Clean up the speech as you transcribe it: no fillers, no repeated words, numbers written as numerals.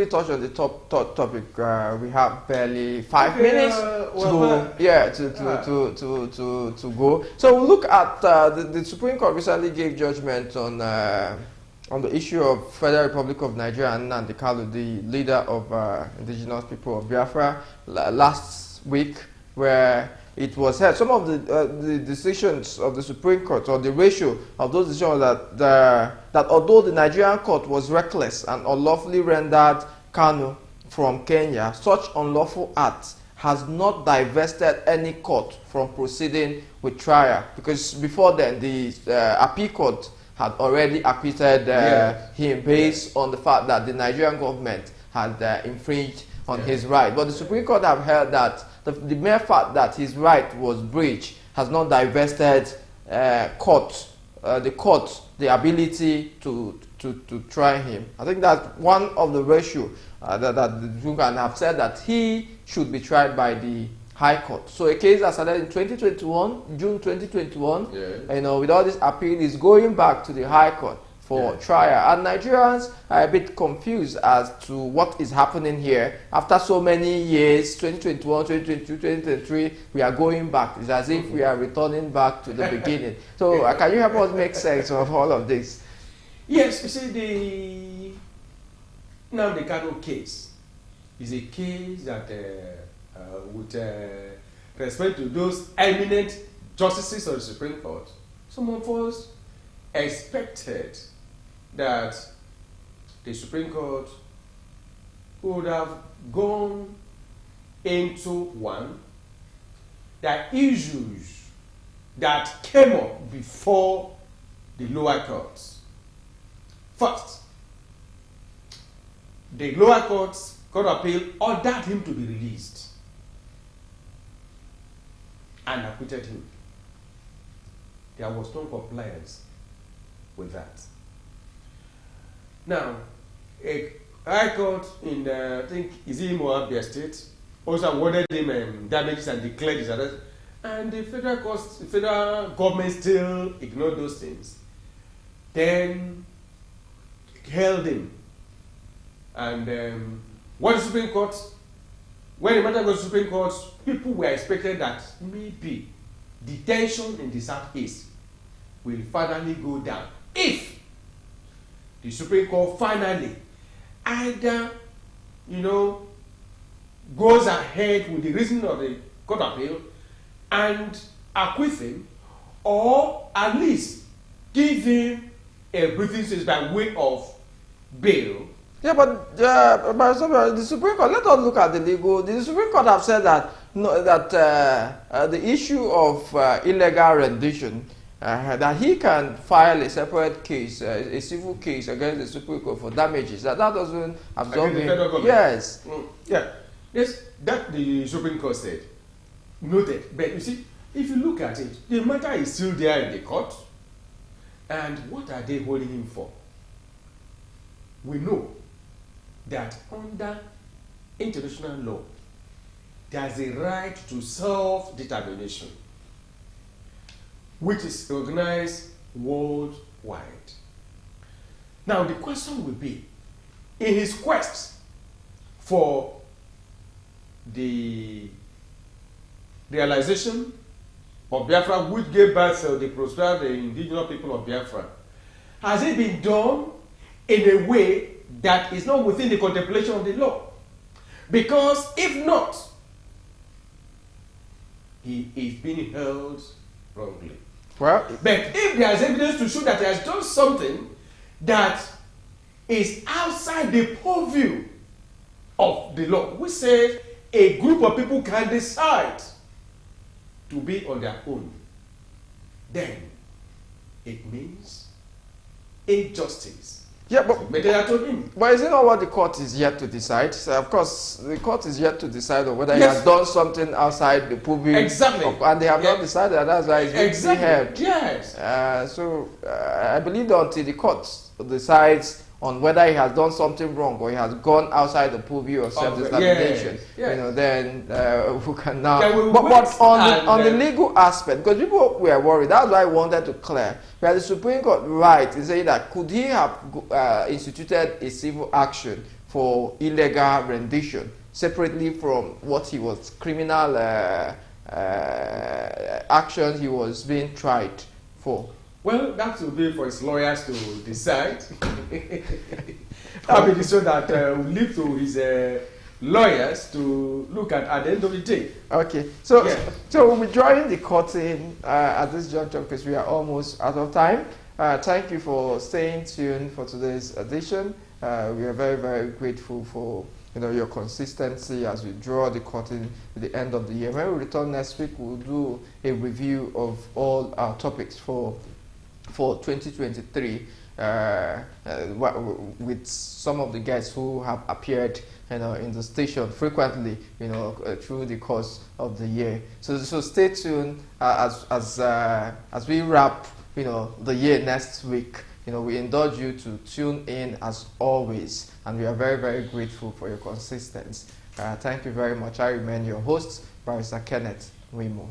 touch on the topic. We have barely 5 minutes to go. So we'll look at the Supreme Court recently gave judgment on the issue of Federal Republic of Nigeria and Nnamdi Kanu, the leader of indigenous people of Biafra, last week, where it was heard. Some of the decisions of the Supreme Court, or the ratio of those decisions, that although the Nigerian court was reckless and unlawfully rendered Kanu from Kenya, such unlawful acts has not divested any court from proceeding with trial, because before then the appeal court had already acquitted him based on the fact that the Nigerian government had infringed on his right. But the Supreme Court have held that the mere fact that his right was breached has not divested the court the ability to try him. I think that one of the ratio that the Supreme Court have said that he should be tried by the High Court. So a case that started in 2021, June 2021, with all this appeal, is going back to the High Court for trial. And Nigerians are a bit confused as to what is happening here. After so many years, 2021, 2022, 2023, we are going back. It's as if we are returning back to the beginning. So can you help us make sense of all of this? Yes, you see, the Nnamdi Kanu case is a case that with respect to those eminent justices of the Supreme Court, some of us expected that the Supreme Court would have gone into the issues that came up before the lower courts. First, the lower courts, Court of Appeal, ordered him to be released and acquitted him. There was no compliance with that. Now, a High Court in I think is it Moabia State also awarded him damages and declared his arrest, and the federal government still ignored those things. Then held him, and what the Supreme Court, when the matter goes to the Supreme Court, people were expected that maybe the tension in the Southeast will finally go down if the Supreme Court finally either, goes ahead with the reasoning of the Court of Appeal and acquit him, or at least give him a breathing space by way of bail. Yeah, but the Supreme Court, let us look at the legal. The Supreme Court have said that the issue of illegal rendition, that he can file a separate case, a civil case against the Supreme Court for damages. That doesn't absorb him. Yes. Yeah. Yes, that the Supreme Court said. Noted. But you see, if you look at it, the matter is still there in the court. And what are they holding him for? We know that under international law, there's a right to self-determination, which is recognized worldwide. Now, the question will be, in his quest for the realization of Biafra, which gave birth to the prosperity of the indigenous people of Biafra, has it been done in a way that is not within the contemplation of the law? Because if not, he is being held wrongly. Well, but if there is evidence to show that he has done something that is outside the purview of the law, we say a group of people can decide to be on their own, then it means injustice. Yeah, but is it not what the court is yet to decide? So of course, the court is yet to decide on whether he has done something outside the purview. Exactly. And they have not decided. That's why it's being held. Yes. So I believe that until the court decides on whether he has done something wrong or he has gone outside the purview of self-determination, then we can now. But on the legal aspect, because people were worried, that's why I wanted to clear. Where the Supreme Court right is saying that could he have instituted a civil action for illegal rendition, separately from what he was criminal action he was being tried for? Well, that will be for his lawyers to decide. That will be so that we leave to his lawyers to look at the end of the day. Okay, so Yeah. so we'll be drawing the curtain at this juncture because we are almost out of time. Thank you for staying tuned for today's edition. We are very, very grateful for your consistency as we draw the curtain to the end of the year. When we return next week, we'll do a review of all our topics for 2023 with some of the guests who have appeared in the station frequently through the course of the year. So stay tuned as we wrap the year next week. We indulge you to tune in as always, and we are very, very grateful for your consistency. Thank you very much. I remain your host, Barrister Kenneth Wimo.